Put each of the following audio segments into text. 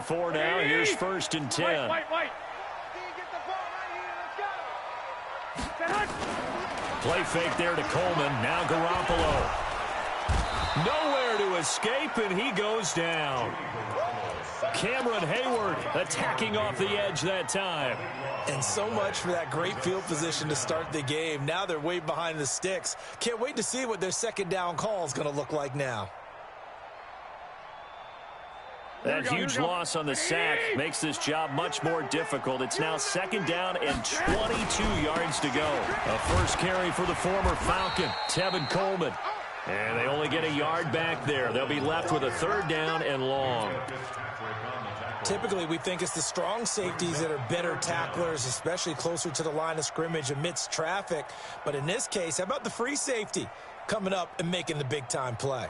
34 now. Here's 1st and 10. Play fake there to Coleman. Now Garoppolo. Nowhere to escape, and he goes down. Cameron Hayward attacking off the edge that time. And so much for that great field position to start the game. Now they're way behind the sticks. Can't wait to see what their second down call is going to look like now. That huge loss on the sack makes this job much more difficult. It's now 2nd down and 22 yards to go. A first carry for the former Falcon, Tevin Coleman. And they only get a yard back there. They'll be left with a 3rd down and long. Typically, we think it's the strong safeties that are better tacklers, especially closer to the line of scrimmage amidst traffic. But in this case, how about the free safety coming up and making the big-time play?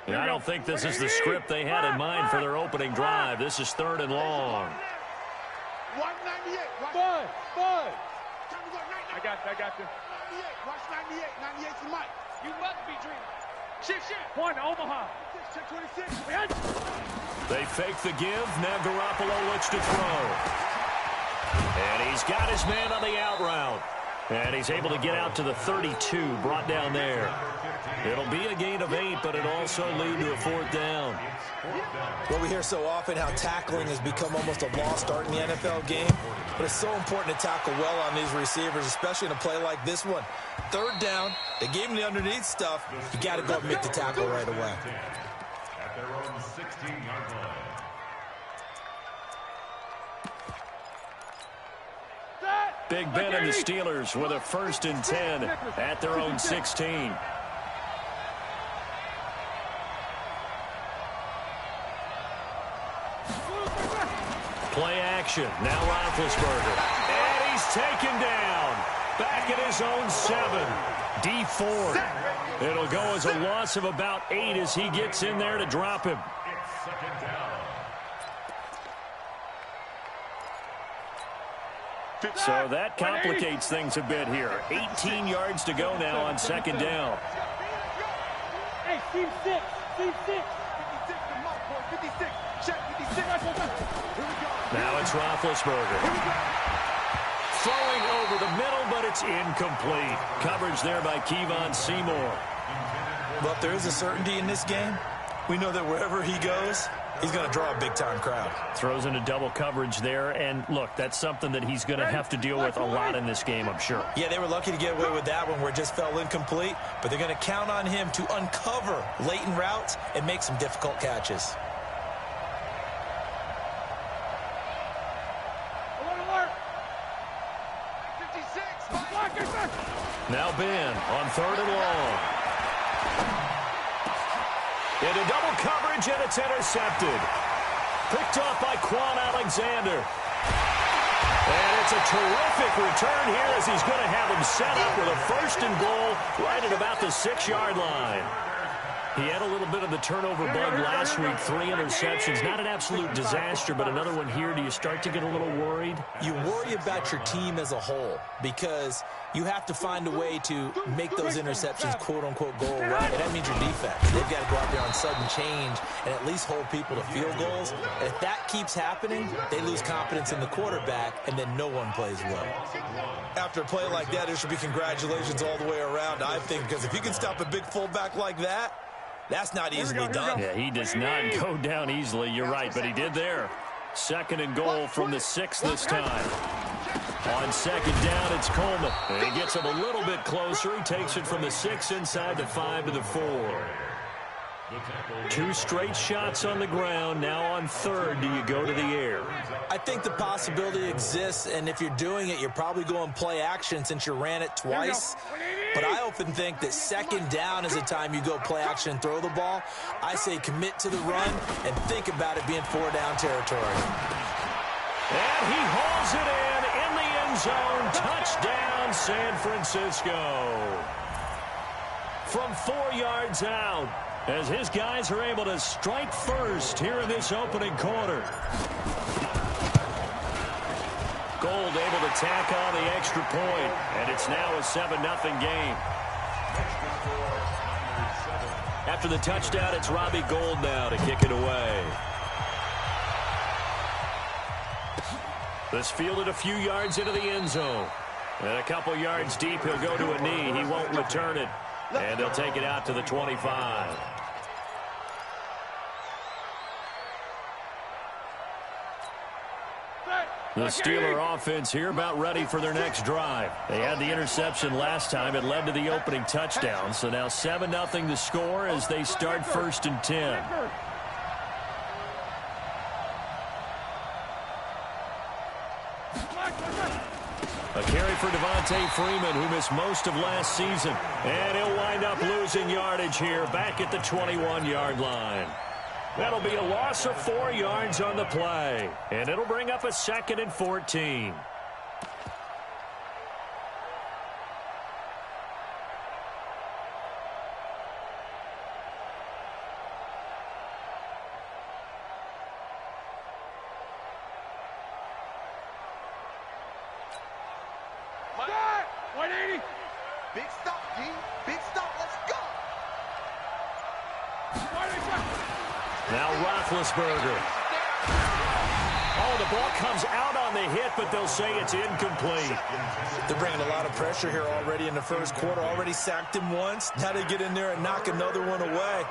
Yeah, I don't think this is the script they had in mind for their opening drive. This is 3rd and long. 198. I got you. 98. Watch 98. 98's the mic. You must be dreaming. Shift. One, Omaha. Check 26. They fake the give. Now Garoppolo looks to throw. And he's got his man on the out route. And he's able to get out to the 32, brought down there. It'll be a gain of 8, but it'll also lead to a 4th down. Well, we hear so often how tackling has become almost a lost art in the NFL game. But it's so important to tackle well on these receivers, especially in a play like this one. 3rd down, they gave him the underneath stuff. You got to go and make the tackle right away. At their own 16-yard line. Big Ben and the Steelers with a 1st and 10 at their own 16. Play action. Now Roethlisberger. And he's taken down. Back at his own 7. D Ford. It'll go as a loss of about 8 as he gets in there to drop him. So that complicates things a bit here. 18 yards to go now on 2nd down. Hey, team 6. 56. Check 56. Now it's Roethlisberger. Throwing over the middle, but it's incomplete. Coverage there by Kevon Seymour. Well, if there is a certainty in this game, we know that wherever he goes, he's going to draw a big-time crowd. Throws into double coverage there, and look, that's something that he's going to have to deal with a lot in this game, I'm sure. Yeah, they were lucky to get away with that one where it just fell incomplete, but they're going to count on him to uncover latent routes and make some difficult catches. Now Ben on 3rd and long. Into double coverage, and it's intercepted. Picked off by Quan Alexander. And it's a terrific return here as he's going to have him set up with a 1st and goal right at about the 6-yard line. He had a little bit of the turnover bug last week, 3 interceptions. Not an absolute disaster, but another one here. Do you start to get a little worried? You worry about your team as a whole because you have to find a way to make those interceptions, quote-unquote, go away. And that means your defense. They've got to go out there on sudden change and at least hold people to field goals. And if that keeps happening, they lose confidence in the quarterback, and then no one plays well. After a play like that, there should be congratulations all the way around, I think, because if you can stop a big fullback like that, that's not easily done. Yeah, he does not go down easily. You're right, but he did there. 2nd and goal from the 6 this time. On 2nd down, it's Coleman. And he gets him a little bit closer. He takes it from the 6 inside the 5 to the 4. 2 straight shots on the ground. Now on 3rd, do you go to the air? I think the possibility exists, and if you're doing it, you're probably going play action since you ran it twice. But I often think that 2nd down is the time you go play action and throw the ball. I say commit to the run and think about it being 4-down territory. And he hauls it in the end zone. Touchdown, San Francisco. From 4 yards out, as his guys are able to strike first here in this opening quarter. Gold able to tack on the extra point, and it's now a 7-0 game. After the touchdown, it's Robbie Gould now to kick it away. This fielded a few yards into the end zone. And a couple yards deep, he'll go to a knee. He won't return it. And they'll take it out to the 25. The Steeler offense here about ready for their next drive. They had the interception last time. It led to the opening touchdown. So now 7-0 the score as they start 1st and 10. A carry for Devontae Freeman, who missed most of last season. And he'll wind up losing yardage here back at the 21-yard line. That'll be a loss of 4 yards on the play. And it'll bring up a 2nd and 14. Big stop, D. Big stop. Let's go. Now Roethlisberger. Oh, the ball comes out on the hit, but they'll say it's incomplete. They're bringing a lot of pressure here already in the first quarter. Already sacked him once. Now they get in there and knock another one away.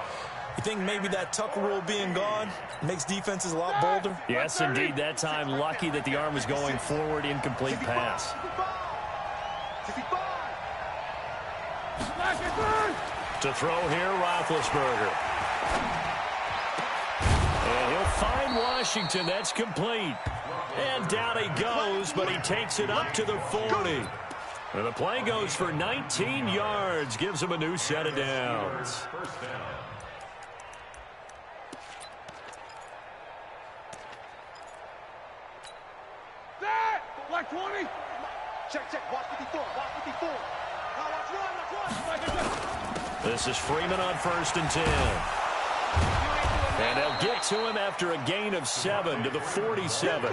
You think maybe that Tucker rule being gone makes defenses a lot bolder? Yes, indeed. That time, lucky that the arm was going forward. Incomplete pass. To throw here, Roethlisberger. And he'll find Washington. That's complete. And down he goes, but he takes it up to the 40. And the play goes for 19 yards. Gives him a new set of downs. Black 20. Check. Watch 54. Watch 54. Watch one. This is Freeman on 1st and 10. And they'll get to him after a gain of 7 to the 47.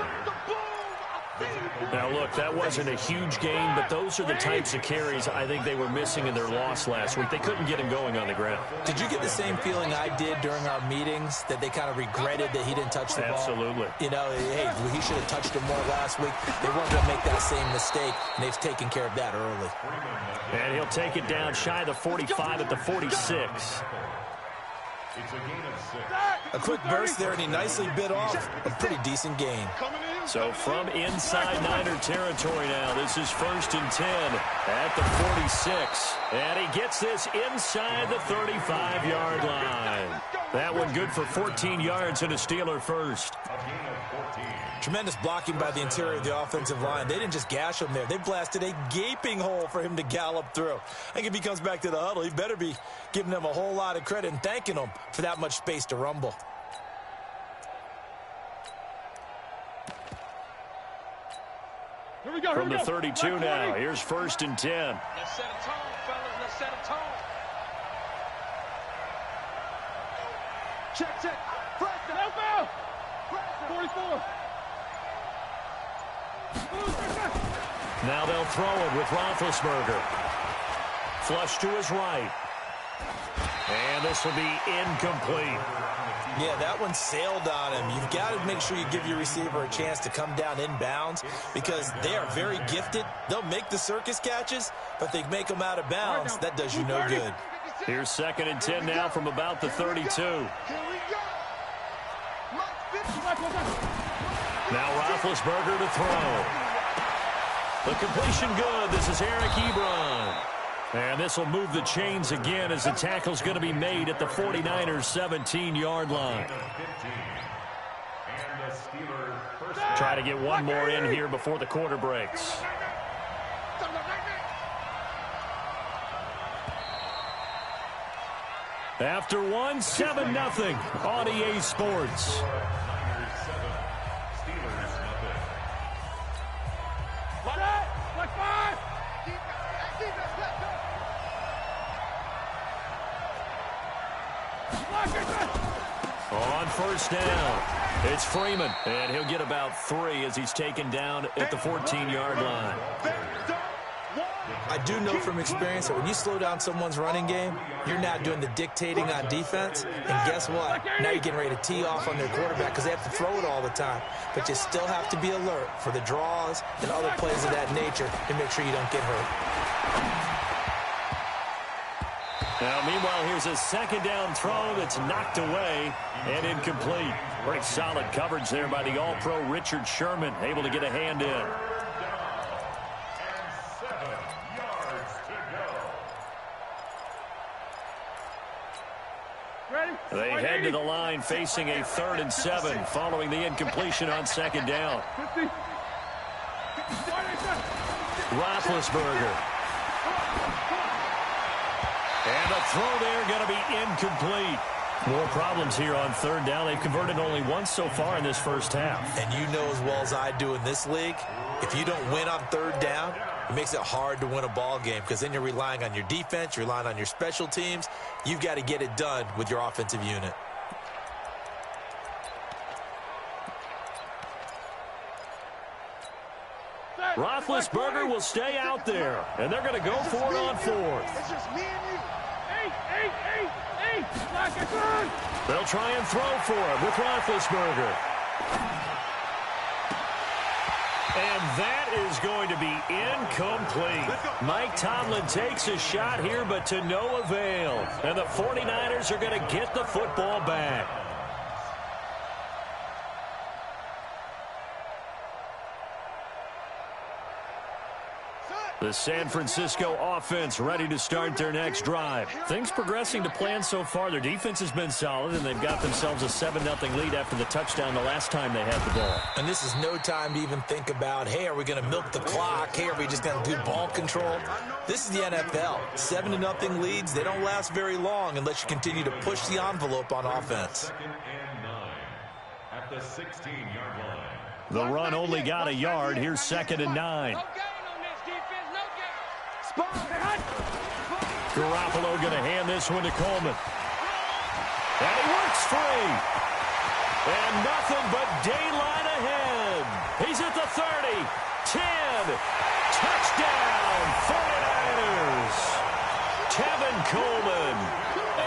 Now, look, that wasn't a huge gain, but those are the types of carries I think they were missing in their loss last week. They couldn't get him going on the ground. Did you get the same feeling I did during our meetings, that they kind of regretted that he didn't touch the ball? Absolutely. You know, hey, he should have touched him more last week. They weren't going to make that same mistake, and they've taken care of that early. And he'll take it down shy of the 45 at the 46. A quick burst there, and he nicely bit off a pretty decent gain. So from inside Niner territory now, this is 1st and 10 at the 46. And he gets this inside the 35-yard line. That one good for 14 yards and a Steeler first. Tremendous blocking by the interior of the offensive line. They didn't just gash him there. They blasted a gaping hole for him to gallop through. I think if he comes back to the huddle, he better be giving them a whole lot of credit and thanking them for that much space to rumble. From the 32 now, here's 1st and 10. Let's set a tone, fellas. Let's set a tone. Check. Press. Help out. 44. Now they'll throw it with Roethlisberger. Flush to his right. And this will be incomplete. Yeah, that one sailed on him. You've got to make sure you give your receiver a chance to come down inbounds because they are very gifted. They'll make the circus catches, but they make them out of bounds. That does you no good. Here's 2nd and 10 now from about the 32. Now Roethlisberger to throw. The completion good. This is Eric Ebron. And this will move the chains again as the tackle's going to be made at the 49ers' 17-yard line. Try to get one more in here before the quarter breaks. After one, 7-0 on EA Sports. On 1st down, it's Freeman, and he'll get about 3 as he's taken down at the 14-yard line. I do know from experience that when you slow down someone's running game, you're now doing the dictating on defense. And guess what? Now you're getting ready to tee off on their quarterback because they have to throw it all the time. But you still have to be alert for the draws and other plays of that nature to make sure you don't get hurt. Now, meanwhile, here's a second down throw that's knocked away and incomplete. Pretty solid coverage there by the All-Pro Richard Sherman, able to get a hand in. They head to the line facing a 3rd and 7 following the incompletion on second down. Roethlisberger. And the throw there going to be incomplete. More problems here on 3rd down. They've converted only once so far in this first half. And you know as well as I do in this league, if you don't win on 3rd down, it makes it hard to win a ball game because then you're relying on your defense, you're relying on your special teams. You've got to get it done with your offensive unit. Roethlisberger will stay out there, and they're going to go for it on 4th. It's just me and you. Hey. They'll try and throw for it with Roethlisberger. And that is going to be incomplete. Mike Tomlin takes a shot here, but to no avail. And the 49ers are going to get the football back. The San Francisco offense ready to start their next drive. Things progressing to plan so far. Their defense has been solid, and they've got themselves a 7-0 lead after the touchdown the last time they had the ball. And this is no time to even think about, hey, are we going to milk the clock? Hey, are we just going to do ball control? This is the NFL. 7-0 leads, they don't last very long unless you continue to push the envelope on offense. 2nd and 9 at the 16-yard line. The run only got a yard. Here's 2nd and 9. Garoppolo going to hand this one to Coleman. And he works free. And nothing but daylight ahead. He's at the 30, 10. Touchdown, 49ers. Tevin Coleman,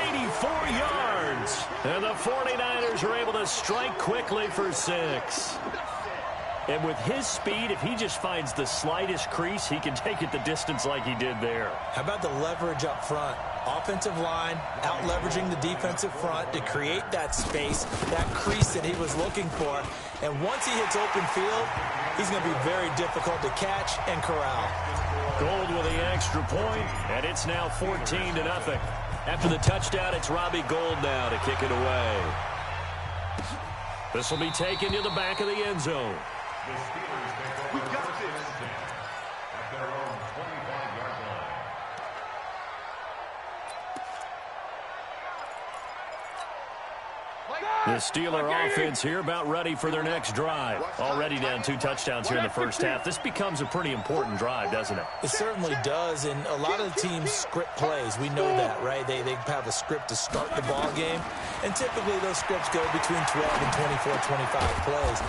84 yards. And the 49ers are able to strike quickly for 6. And with his speed, if he just finds the slightest crease, he can take it the distance like he did there. How about the leverage up front? Offensive line out-leveraging the defensive front to create that space, that crease that he was looking for. And once he hits open field, he's going to be very difficult to catch and corral. Gold with the extra point, and it's now 14-0. After the touchdown, it's Robbie Gould now to kick it away. This will be taken to the back of the end zone. The Steelers take over first and 10 at their own 25-yard line. The Steeler offense here about ready for their next drive. Already down 2 touchdowns here in the first half. This becomes a pretty important drive, doesn't it? It certainly does, and a lot of the teams script plays. We know that, right? They have a script to start the ball game, and typically those scripts go between 12 and 24, 25 plays.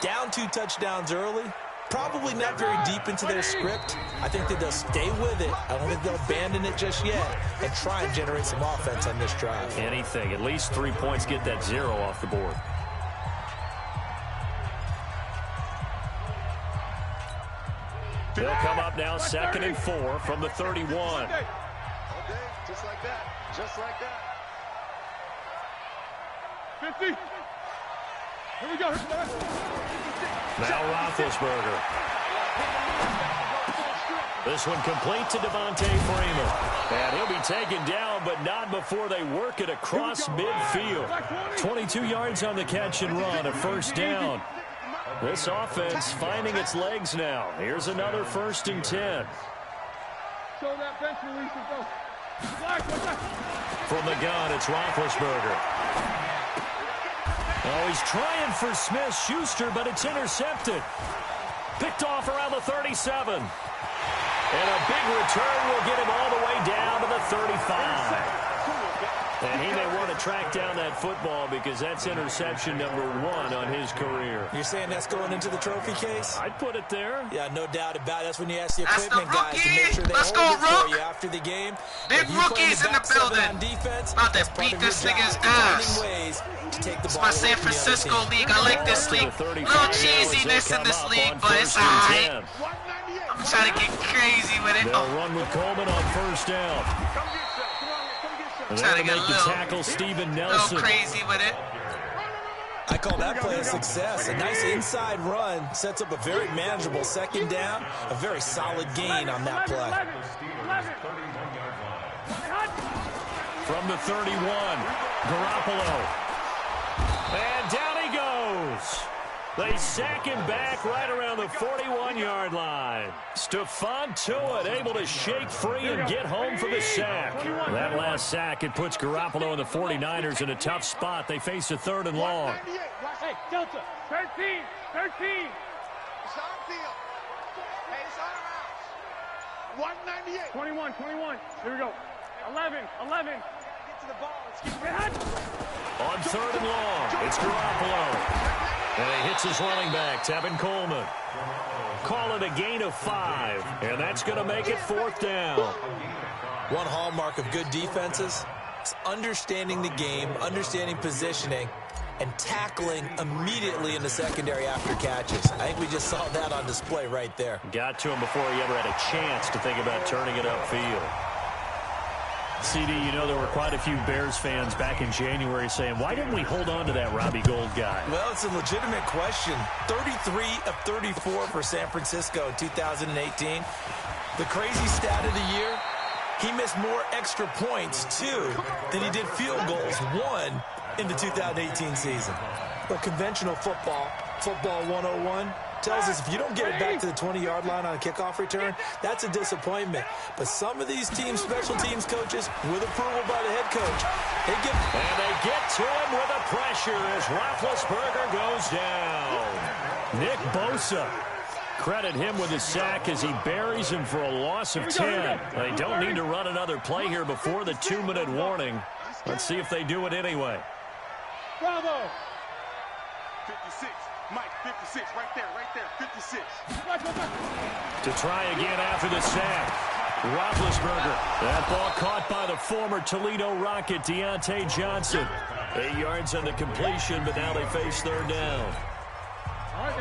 Down 2 touchdowns early, probably not very deep into their script. I think that they'll stay with it. I don't think they'll abandon it just yet and try and generate some offense on this drive. Anything. At least 3 points, get that 0 off the board. They'll come up now 2nd and 4 from the 31. Okay, just like that. Just like that. 50. Here we go. Now Roethlisberger. This one complete to Devontae Freeman. And he'll be taken down, but not before they work it across midfield. 22 yards on the catch and run, a first down. This offense finding its legs now. Here's another 1st and 10. Show that bench release and go. From the gun, it's Roethlisberger. Oh, he's trying for Smith-Schuster, but it's intercepted. Picked off around the 37. And a big return will get him all the way down to the 35. And he may want to track down that football because that's interception number 1 on his career. You're saying that's going into the trophy case? I'd put it there. Yeah, no doubt about it. That's when you ask the That's equipment the guys to make sure they Let's hold go, it for Rook. you after the game. Big If you play rookies in the back seven building. on defense, About to that's part beat of your this job, nigga's finding ass. ways to take the It's ball my away San from the other Francisco team. league. I like this league. Little cheesiness in this league, but it's alright. I'm trying to get crazy with it. They'll Oh, run with Coleman on first down. And trying to they'll get make a the little- tackle, Steven little Nelson. crazy with it. I call that play a success. A nice inside run sets up a very manageable second down, a very solid gain on that play. From the 31, Garoppolo. And down he goes. They sack him back right around the 41-yard line. Stephon Tuitt able to shake free and get home for the sack. That last sack, it puts Garoppolo and the 49ers in a tough spot. They face a 3rd and long. Hey, Delta, 13. It's on field. Hey, it's on our house. 198. 21. Here we go. 11. Get to the ball. Let's keep it. On 3rd and long, it's Garoppolo. And he hits his running back, Tevin Coleman. Call it a gain of 5, and that's going to make it 4th down. One hallmark of good defenses is understanding the game, understanding positioning, and tackling immediately in the secondary after catches. I think we just saw that on display right there. Got to him before he ever had a chance to think about turning it upfield. CD, you know, there were quite a few Bears fans back in January saying, why didn't we hold on to that Robbie Gould guy? Well, it's a legitimate question. 33 of 34 for San Francisco in 2018. The crazy stat of the year, he missed more extra points, 2, than he did field goals, 1, in the 2018 season. But conventional football 101, tells us if you don't get it back to the 20-yard line on a kickoff return, that's a disappointment. But some of these teams, special teams coaches, with approval by the head coach, and they get to him with the pressure as Roethlisberger goes down. Nick Bosa, credit him with the sack as he buries him for a loss of 10. They don't need to run another play here before the 2-minute warning. Let's see if they do it anyway. Bravo. 56. Mike, 56, right there, 56. To try again after the sack. Roethlisberger. That ball caught by the former Toledo Rocket, Deontay Johnson. 8 yards on the completion, but now they face 3rd down.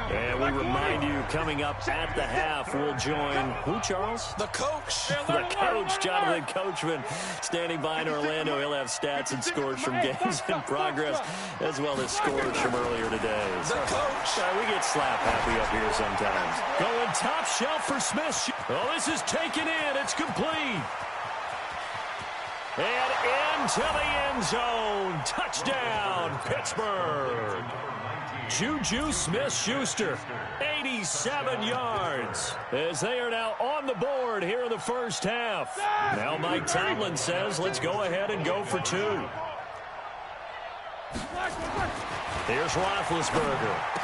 And we remind you, coming up at the half, we'll join, who, Charles? the coach. The coach, Jonathan Coachman, standing by in Orlando. He'll have stats and scores from games in progress, as well as scores from earlier today. The coach. We get slap happy up here sometimes. Going top shelf for Smith. Oh, this is taken in. It's complete. And into the end zone. Touchdown, Pittsburgh. Juju Smith-Schuster, 87 yards, as they are now on the board here in the first half. Now Mike Tomlin says, let's go ahead and go for 2. Here's Roethlisberger.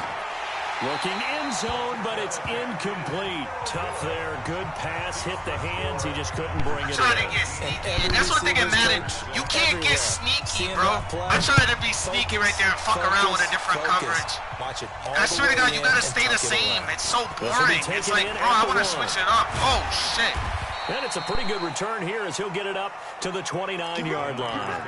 Looking end zone, but it's incomplete. Tough there. Good pass. Hit the hands. He just couldn't bring it Trying to in. get sneaky. That's one thing that mattered. You can't get sneaky, bro. I'm trying to be sneaky right there and fuck around with a different coverage. Watch it. I swear to God, you gotta stay the same. It's so boring. It's like, bro, I want to switch it up. Oh, shit. And it's a pretty good return here as he'll get it up to the 29-yard line.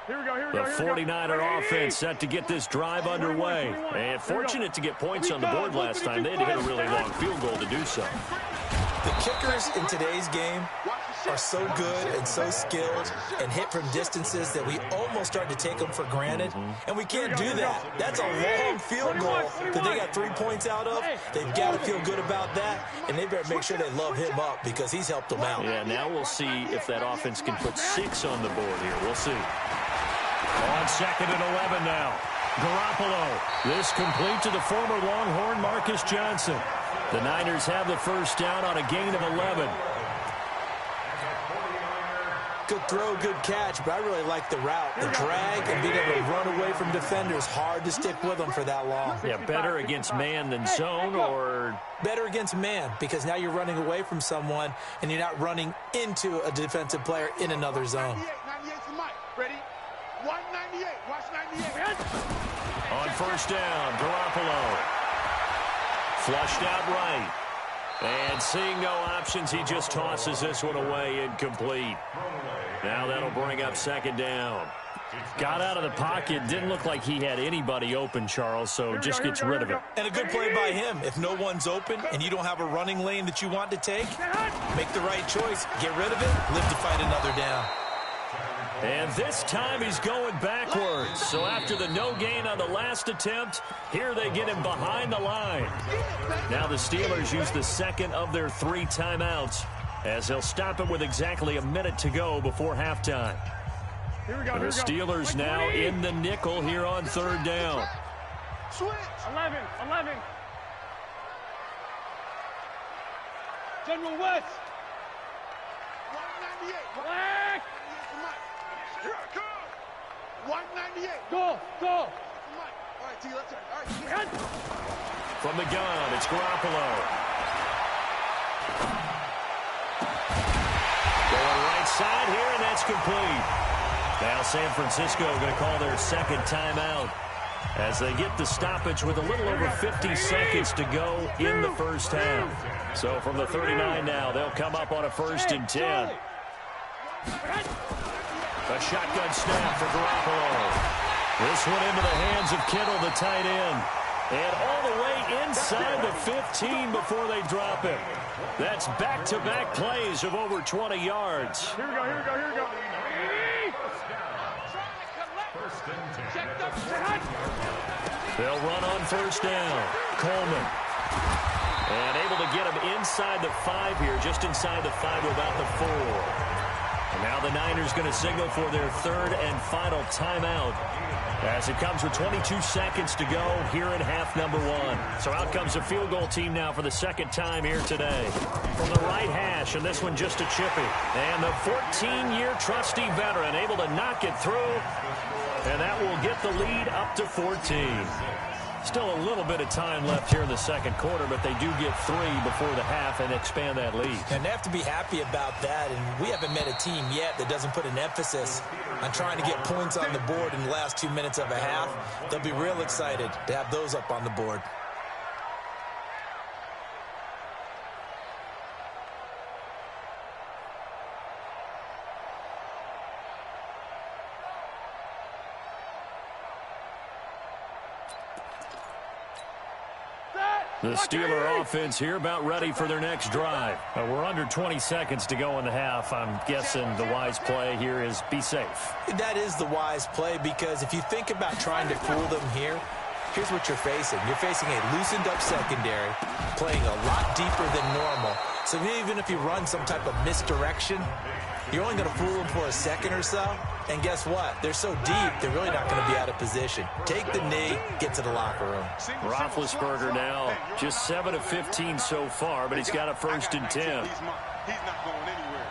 The 49er offense set to get this drive underway. And fortunate to get points on the board last time. They had to hit a really long field goal to do so. The kickers in today's game are so good and so skilled and hit from distances that we almost start to take them for granted. And we can't do that. That's a long field goal that they got 3 points out of. They've got to feel good about that, and they better make sure they love him up because he's helped them out. Yeah, now we'll see if that offense can put 6 on the board here. We'll see. On 2nd and 11 now. Garoppolo. This complete to the former Longhorn Marcus Johnson. The Niners have the first down on a gain of 11. Good throw, good catch, but I really like the route. The drag and being able to run away from defenders, hard to stick with them for that long. Yeah, better against man than zone, or... Better against man, because now you're running away from someone and you're not running into a defensive player in another zone. 98 for Mike. Ready? 198. Watch 98. On first down, Garoppolo. Flushed out right. And seeing no options, he just tosses this one away, incomplete. Now that'll bring up second down. Got out of the pocket. Didn't look like he had anybody open, Charles, so just gets rid of it. And a good play by him. If no one's open and you don't have a running lane that you want to take, make the right choice. Get rid of it. Live to fight another down. And this time he's going backwards. So after the no gain on the last attempt, here they get him behind the line. Now the Steelers use the second of their 3 timeouts as they'll stop it with exactly a minute to go before halftime. Here we go. The Steelers now in the nickel here on third down. Switch. 11. General West. 198. Black. Here I come. 198. Go. All right, T, let's turn. All right, From the gun, it's Garoppolo. Going right side here, and that's complete. Now San Francisco going to call their second timeout as they get the stoppage with a little over 50 seconds to go in the first half. So from the 39 now, they'll come up on a 1st and 10. A shotgun snap for Garoppolo. This one into the hands of Kittle, the tight end. And all the way inside the 15 before they drop him. That's back-to-back plays of over 20 yards. Here we go. They'll run on first down. Coleman. And able to get him inside the 5 here, just inside the 5 without the 4. And now the Niners going to signal for their 3rd and final timeout as it comes with 22 seconds to go here in half number 1. So out comes the field goal team now for the 2nd time here today. From the right hash, and this one just a chippy. And the 14-year trusty veteran able to knock it through. And that will get the lead up to 14. Still a little bit of time left here in the 2nd quarter, but they do get 3 before the half and expand that lead. And they have to be happy about that, and we haven't met a team yet that doesn't put an emphasis on trying to get points on the board in the last 2 minutes of a half. They'll be real excited to have those up on the board. The Steeler offense here about ready for their next drive. We're under 20 seconds to go in the half. I'm guessing the wise play here is be safe. That is the wise play, because if you think about trying to fool them here, here's what you're facing. You're facing a loosened up secondary, playing a lot deeper than normal. So even if you run some type of misdirection, you're only going to fool them for a second or so. And guess what? They're so deep, they're really not going to be out of position. Take the knee, get to the locker room. Roethlisberger now just 7 of 15 so far, but he's got a 1st and 10. He's not going anywhere.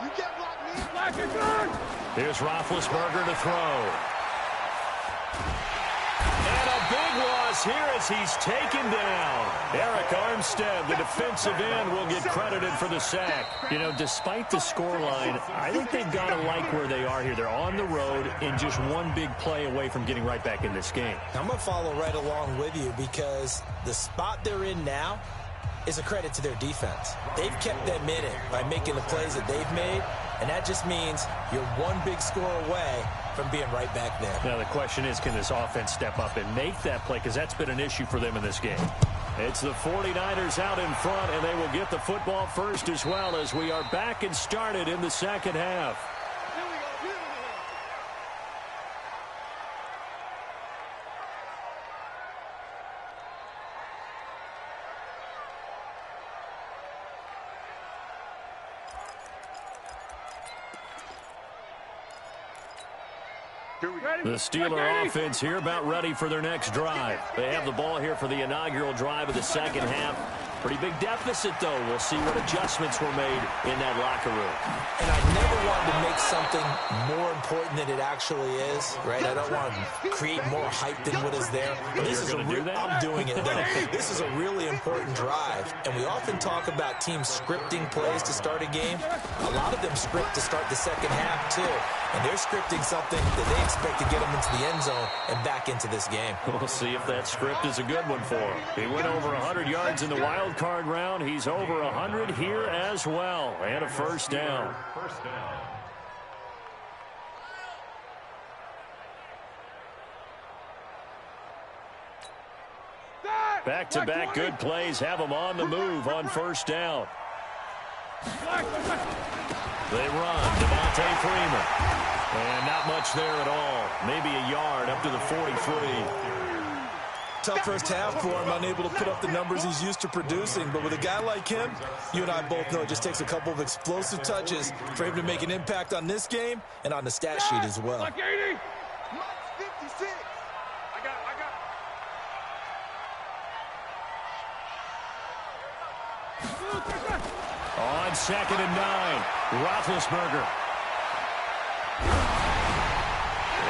You can't block me. Black and good. Here's Roethlisberger to throw. And a big loss here as he's taken down. Eric Armstead, the defensive end, will get credited for the sack. You know, despite the scoreline, I think they've got to like where they are here. They're on the road and just one big play away from getting right back in this game. I'm going to follow right along with you, because the spot they're in now is a credit to their defense. They've kept them in it by making the plays that they've made, and that just means you're one big score away from being right back there. Now the question is, can this offense step up and make that play, because that's been an issue for them in this game. It's the 49ers out in front, and they will get the football first as well, as we are back and started in the 2nd half. The Steeler offense here about ready for their next drive. They have the ball here for the inaugural drive of the second half. Pretty big deficit, though. We'll see what adjustments were made in that locker room. And I never wanted to make something more important than it actually is, right? I don't want to create more hype than what is there. But this is I'm doing it, though. This is a really important drive. And we often talk about teams scripting plays to start a game. A lot of them script to start the second half, too. And they're scripting something that they expect to get them into the end zone and back into this game. We'll see if that script is a good one for him. He went over 100 yards in the wild card round. He's over 100 here as well. And a first down. Back-to-back good plays have him on the move on first down. They run. Devontae Freeman. And not much there at all. Maybe a yard up to the 43. Tough first half for him, unable to put up the numbers he's used to producing. But with a guy like him, you and I both know it just takes a couple of explosive touches for him to make an impact on this game and on the stat sheet as well. Like 80. 56. I got it. On 2nd and 9, Roethlisberger.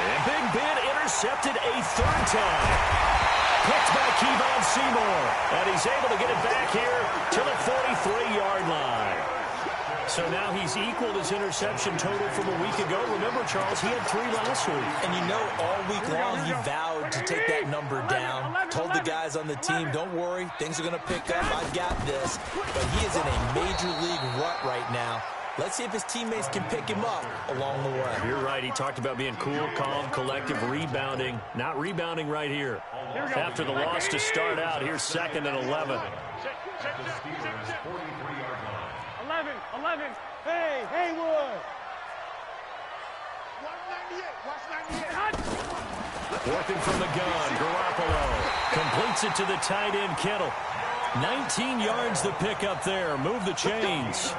And Big Ben intercepted a third time. Picked by Kevon Seymour. And he's able to get it back here to the 43-yard line. So now he's equaled his interception total from a week ago. Remember, Charles, he had 3 last week. And you know, all week long he vowed to take that number down. Told the guys on the team, don't worry, things are going to pick up. I've got this. But he is in a major league rut right now. Let's see if his teammates can pick him up along the way. You're right. He talked about being cool, calm, collective, rebounding. Not rebounding right here. After the loss to start out, here's 2nd and 11. 11. Hey, Haywood. 198. Watch 98. Working from the gun, Garoppolo completes it to the tight end, Kittle. 19 yards the pick up there. Move the chains.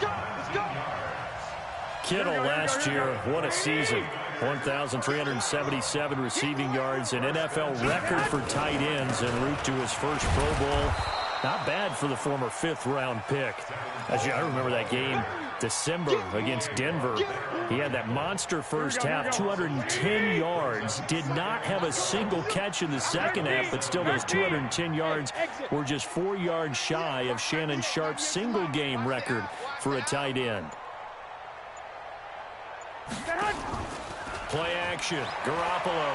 Kittle last year, what a season. 1,377 receiving yards, an NFL record for tight ends en route to his first Pro Bowl. Not bad for the former 5th-round pick. I remember that game, December against Denver. He had that monster first half, 210 yards. Did not have a single catch in the second half, but still those 210 yards were just 4 yards shy of Shannon Sharp's single-game record for a tight end. Play action, Garoppolo.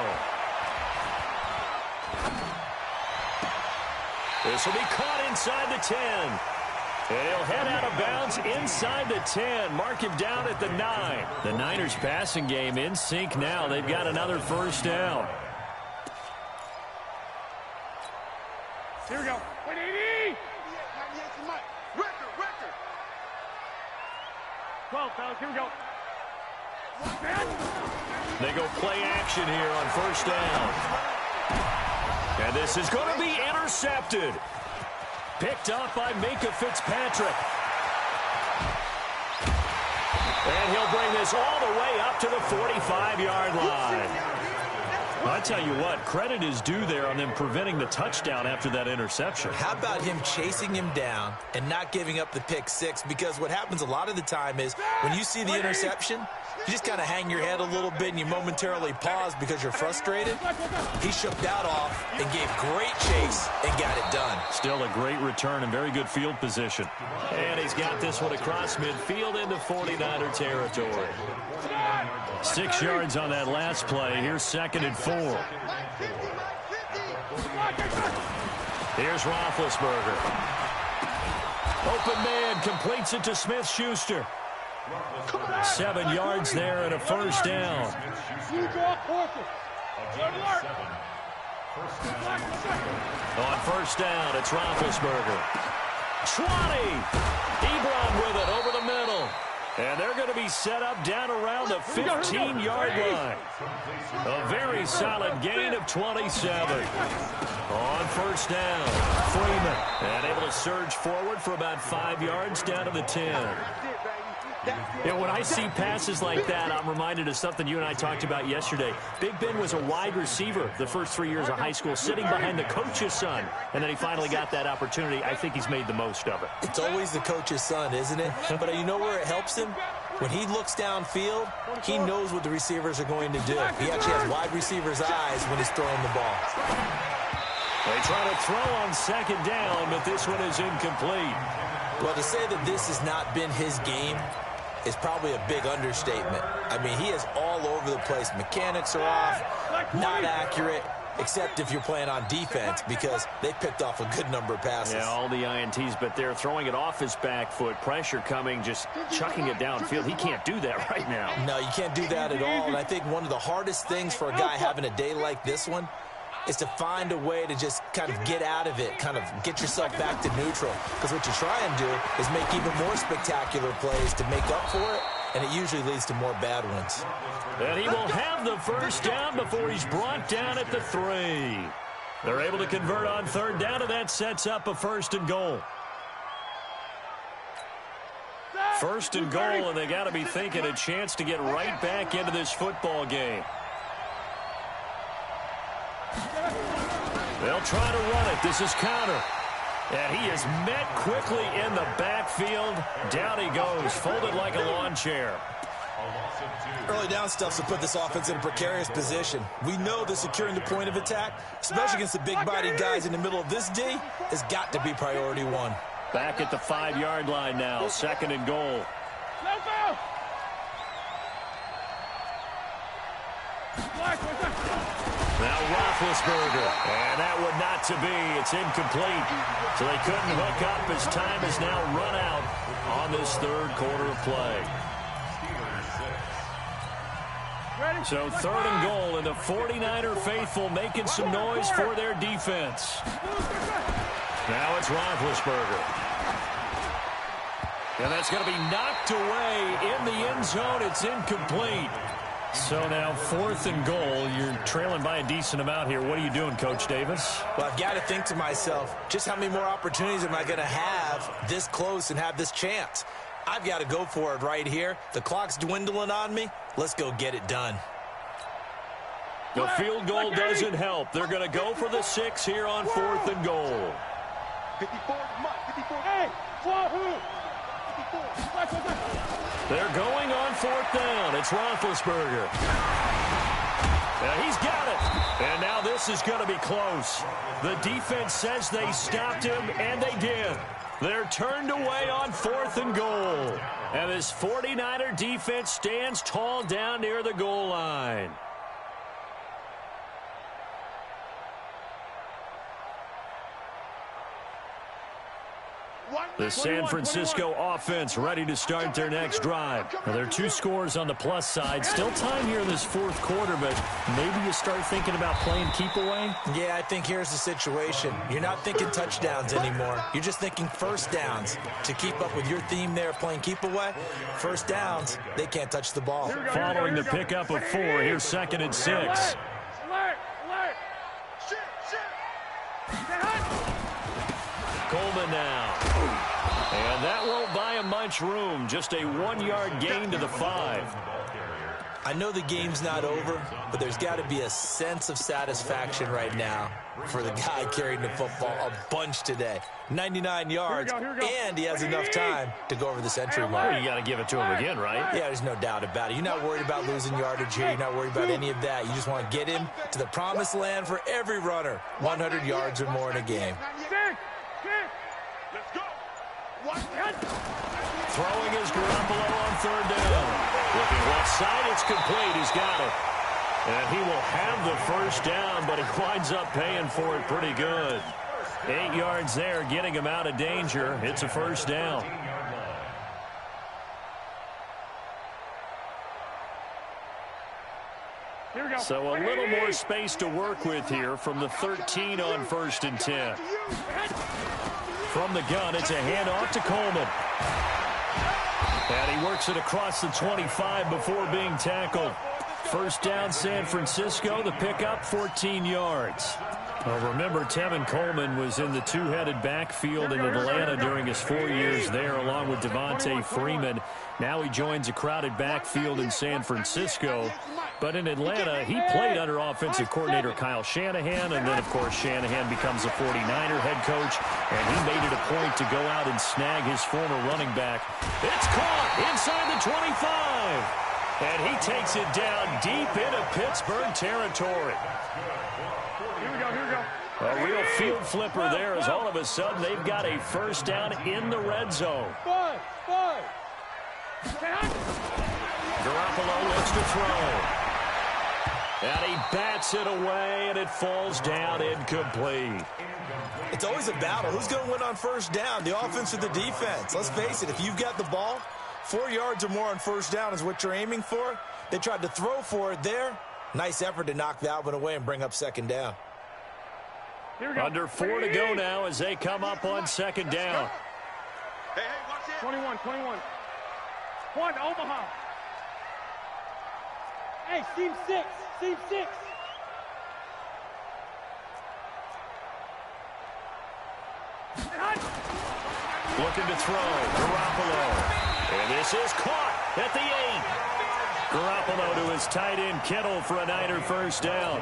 This will be caught inside the 10. And he'll head out of bounds inside the 10. Mark him down at the 9. The Niners passing game in sync now. They've got another first down. Here we go. 180. 98. Record. 12, fellas. Here we go. They go play action here on first down. And this is going to be intercepted. Picked up by Minkah Fitzpatrick. And he'll bring this all the way up to the 45-yard line. I tell you what, credit is due there on them preventing the touchdown after that interception. How about him chasing him down and not giving up the pick 6? Because what happens a lot of the time is when you see the interception, you just kind of hang your head a little bit and you momentarily pause because you're frustrated. He shook that off and gave great chase and got it done. Still a great return and very good field position. And he's got this one across midfield into 49er territory. 6 yards on that last play. Here's 2nd and 4. Here's Roethlisberger. Open man completes it to Smith-Schuster. 7 yards there and a first down. On first down, it's Roethlisberger. 20. Ebron with it over the middle. And they're going to be set up down around the 15-yard line. A very solid gain of 27. On first down, Freeman. And able to surge forward for about 5 yards down to the 10. Yeah, when I see passes like that, I'm reminded of something you and I talked about yesterday. Big Ben was a wide receiver the first 3 years of high school, sitting behind the coach's son, and then he finally got that opportunity. I think he's made the most of it. It's always the coach's son, isn't it? But you know where it helps him? When he looks downfield, he knows what the receivers are going to do. He actually has wide receivers' eyes when he's throwing the ball. They try to throw on second down, but this one is incomplete. Well, to say that this has not been his game is probably a big understatement. I mean, he is all over the place. Mechanics are off, not accurate, except if you're playing on defense, because they picked off a good number of passes. Yeah, all the INTs, but they're throwing it off his back foot. Pressure coming, just chucking it downfield. He can't do that right now. No, you can't do that at all. And I think one of the hardest things for a guy having a day like this one is to find a way to just kind of get out of it, kind of get yourself back to neutral. Because what you try and do is make even more spectacular plays to make up for it, and it usually leads to more bad ones. And he will have the first down before he's brought down at the 3. They're able to convert on third down, and that sets up a 1st and goal. 1st and goal, and they got to be thinking a chance to get right back into this football game. They'll try to run it. This is counter. And he is met quickly in the backfield. Down he goes, folded like a lawn chair. Early down stuffs will put this offense in a precarious position. We know that securing the point of attack, especially against the big-bodied guys in the middle of this D, has got to be priority one. Back at the 5-yard line now, 2nd and goal. Now Roethlisberger, and that would not to be. It's incomplete. So they couldn't hook up as time has now run out on this 3rd quarter of play. So 3rd and goal, and the 49er faithful making some noise for their defense. Now it's Roethlisberger. And that's going to be knocked away in the end zone. It's incomplete. So now 4th and goal. You're trailing by a decent amount here. What are you doing, Coach Davis? Well, I've got to think to myself, just how many more opportunities am I going to have this close and have this chance? I've got to go for it right here. The clock's dwindling on me. Let's go get it done. The field goal doesn't help. They're going to go for the 6 here on 4th and goal. 54. Hey, They're going on 4th down. It's Roethlisberger. And he's got it. And now this is going to be close. The defense says they stopped him, and they did. They're turned away on 4th and goal. And this 49er defense stands tall down near the goal line. The San Francisco offense ready to start their next drive. Now, there are 2 scores on the plus side. Still time here in this 4th quarter, but maybe you start thinking about playing keep away? Yeah, I think here's the situation. You're not thinking touchdowns anymore. You're just thinking 1st downs. To keep up with your theme there, playing keep away, 1st downs, they can't touch the ball. Following the pickup of 4, here's 2nd and 6. Coleman now. And that won't buy him much room. Just a 1-yard gain to the 5. I know the game's not over, but there's got to be a sense of satisfaction right now for the guy carrying the football a bunch today. 99 yards, and he has enough time to go over the century mark. Well, you got to give it to him again, right? Yeah, there's no doubt about it. You're not worried about losing yardage here. You're not worried about any of that. You just want to get him to the promised land for every runner. 100 yards or more in a game. Throwing is Garoppolo on 3rd down. Looking left side, it's complete. He's got it. And he will have the 1st down, but he winds up paying for it pretty good. 8 yards there, getting him out of danger. It's a 1st down. So a little more space to work with here from the 13 on 1st and 10. From the gun, it's a handoff to Coleman. And he works it across the 25 before being tackled. 1st down, San Francisco. The pickup, 14 yards. Well, remember, Tevin Coleman was in the two-headed backfield in Atlanta during his 4 years there, along with Devontae Freeman. Now he joins a crowded backfield in San Francisco. But in Atlanta, he played under offensive coordinator Kyle Shanahan, and then, of course, Shanahan becomes a 49er head coach, and he made it a point to go out and snag his former running back. It's caught inside the 25, and he takes it down deep into Pittsburgh territory. Here we go, here we go. A real field flipper there as all of a sudden they've got a first down in the red zone. Five. Garoppolo looks to throw. And he bats it away, and it falls down incomplete. It's always a battle. Who's going to win on first down, the offense or the defense? Let's face it, if you've got the ball, 4 yards or more on first down is what you're aiming for. They tried to throw for it there. Nice effort to knock that one away and bring up second down. Under 4 to go now as they come up on second down. Hey, watch it. 21. One, Omaha. Hey, seam 6. Looking to throw, Garoppolo. And this is caught at the 8. Garoppolo to his tight end, Kittle, for a Niner first down.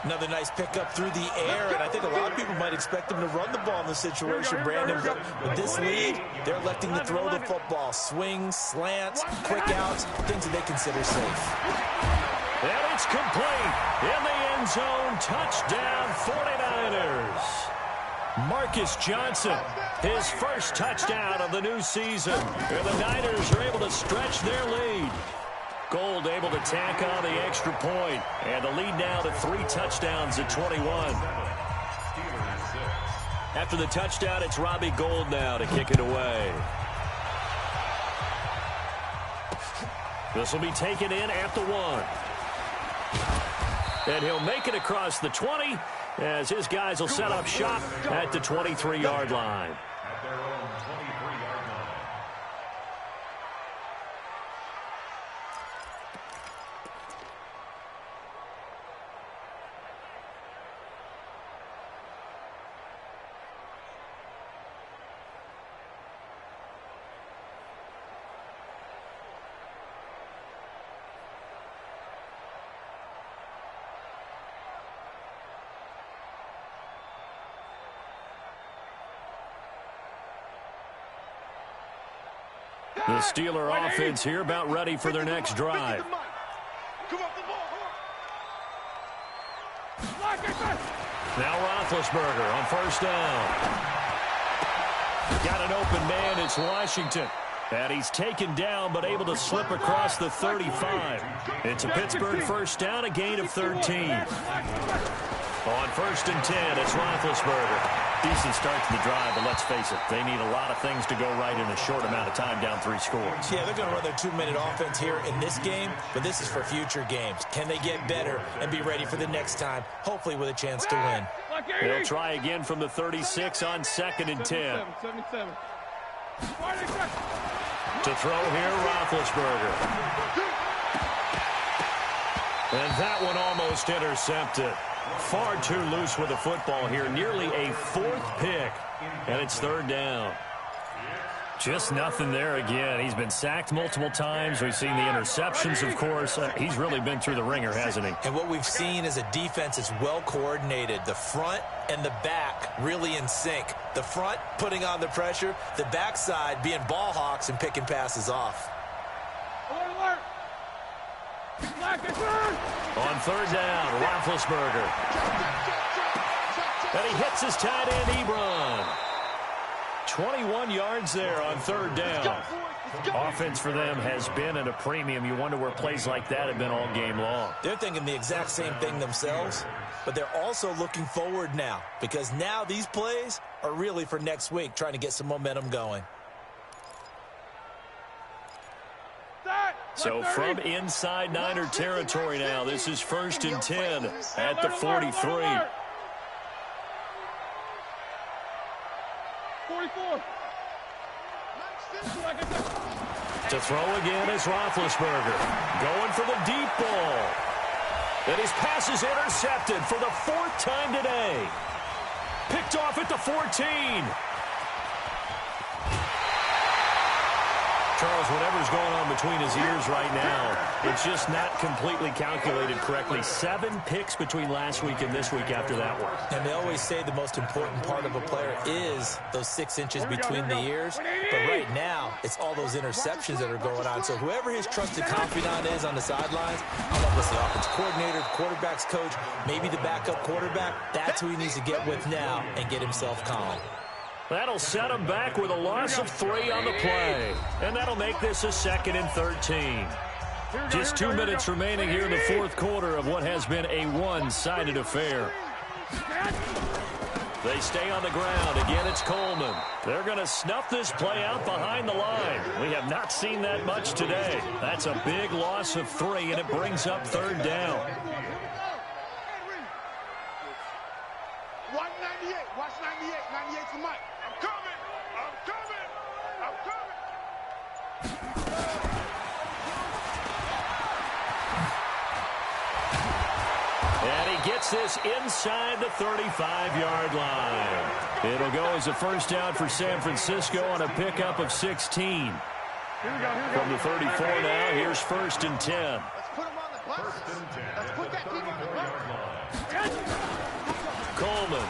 Another nice pickup through the air, and I think a lot of people might expect him to run the ball in this situation, Brandon. But with this lead, they're electing to throw the football. Swings, slants, quick outs, things that they consider safe. And it's complete. In the end zone, touchdown 49ers. Marcus Johnson, his first touchdown of the new season. And the Niners are able to stretch their lead. Gold able to tack on the extra point. And the lead now to 3 touchdowns at 21. After the touchdown, it's Robbie Gould now to kick it away. This will be taken in at the 1. And he'll make it across the 20 as his guys will set up shop at the 23-yard line. At their own 23-yard line. The Steeler offense here about ready for their next drive. Now Roethlisberger on first down. Got an open man, it's Washington. And he's taken down but able to slip across the 35. It's a Pittsburgh first down, a gain of 13. On first and 10, it's Roethlisberger. Decent start to the drive, but let's face it, they need a lot of things to go right in a short amount of time, down 3 scores. Yeah, they're going to run their 2-minute offense here in this game, but this is for future games. Can they get better and be ready for the next time, hopefully with a chance to win? They'll try again from the 36 on second and 10. 77. To throw here, Roethlisberger. And that one almost intercepted. Far too loose with the football here. Nearly a 4th pick. And it's third down. Just nothing there again. He's been sacked multiple times. We've seen the interceptions, of course. He's really been through the ringer, hasn't he? And what we've seen is a defense is well coordinated. The front and the back really in sync. The front putting on the pressure. The backside being ball hawks and picking passes off. Alert! On third down, Roethlisberger. And he hits his tight end, Ebron. 21 yards there on third down. Offense for them has been at a premium. You wonder where plays like that have been all game long. They're thinking the exact same thing themselves, but they're also looking forward now because now these plays are really for next week, trying to get some momentum going. So from inside Niner territory now, this is first and 10 at the 43. 44. To throw again is Roethlisberger. Going for the deep ball. And his pass is intercepted for the 4th time today. Picked off at the 14. Charles, whatever's going on between his ears right now, it's just not completely calculated correctly. 7 picks between last week and this week after that one. And they always say the most important part of a player is those 6 inches between the ears. But right now, it's all those interceptions that are going on. So whoever his trusted confidant is on the sidelines, I don't know if it's the offense coordinator, the quarterback's coach, maybe the backup quarterback, that's who he needs to get with now and get himself calm. That'll set him back with a loss of 3 on the play. And that'll make this a 2nd and 13. Just 2 minutes remaining here in the 4th quarter of what has been a one-sided affair. They stay on the ground. Again, it's Coleman. They're going to snuff this play out behind the line. We have not seen that much today. That's a big loss of 3, and it brings up 3rd down. 198. Watch 98. 98 for Mike. I'm coming. I'm coming. I'm coming. And he gets this inside the 35-yard line. It'll go as a 1st down for San Francisco on a pickup of 16. From the 34 now, here's 1st and 10. Let's put him on the bus. Let's put that team on the bus. Coleman.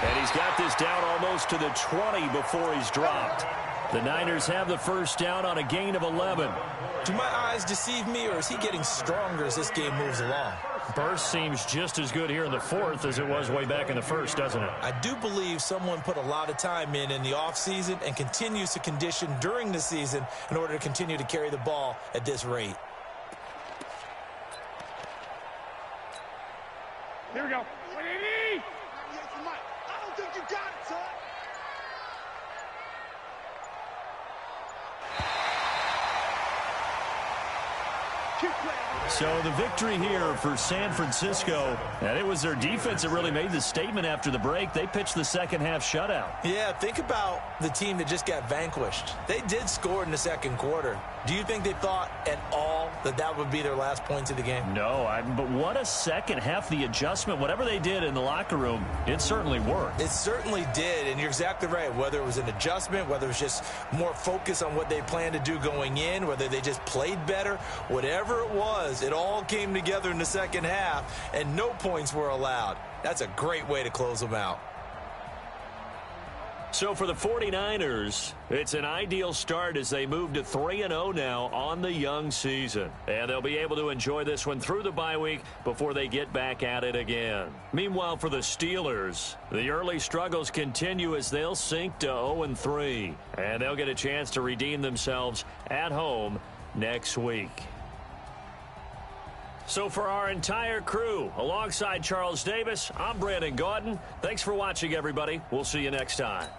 And he's got this down almost to the 20 before he's dropped. The Niners have the 1st down on a gain of 11. Do my eyes deceive me, or is he getting stronger as this game moves along? Burst seems just as good here in the 4th as it was way back in the 1st, doesn't it? I do believe someone put a lot of time in the offseason and continues to condition during the season in order to continue to carry the ball at this rate. Here we go. 180. 98 for Mike. I don't think you got it, son. So the victory here for San Francisco, and it was their defense that really made the statement after the break. They pitched the 2nd half shutout. Yeah, think about the team that just got vanquished. They did score in the 2nd quarter. Do you think they thought at all that that would be their last points of the game? No, but what a 2nd half. The adjustment, whatever they did in the locker room, it certainly worked. It certainly did, and you're exactly right. Whether it was an adjustment, whether it was just more focus on what they planned to do going in, whether they just played better, whatever it was, it all came together in the 2nd half, and no points were allowed. That's a great way to close them out. So for the 49ers, it's an ideal start as they move to 3-0 now on the young season. And they'll be able to enjoy this one through the bye week before they get back at it again. Meanwhile, for the Steelers, the early struggles continue as they'll sink to 0-3. And they'll get a chance to redeem themselves at home next week. So for our entire crew, alongside Charles Davis, I'm Brandon Gaudin. Thanks for watching, everybody. We'll see you next time.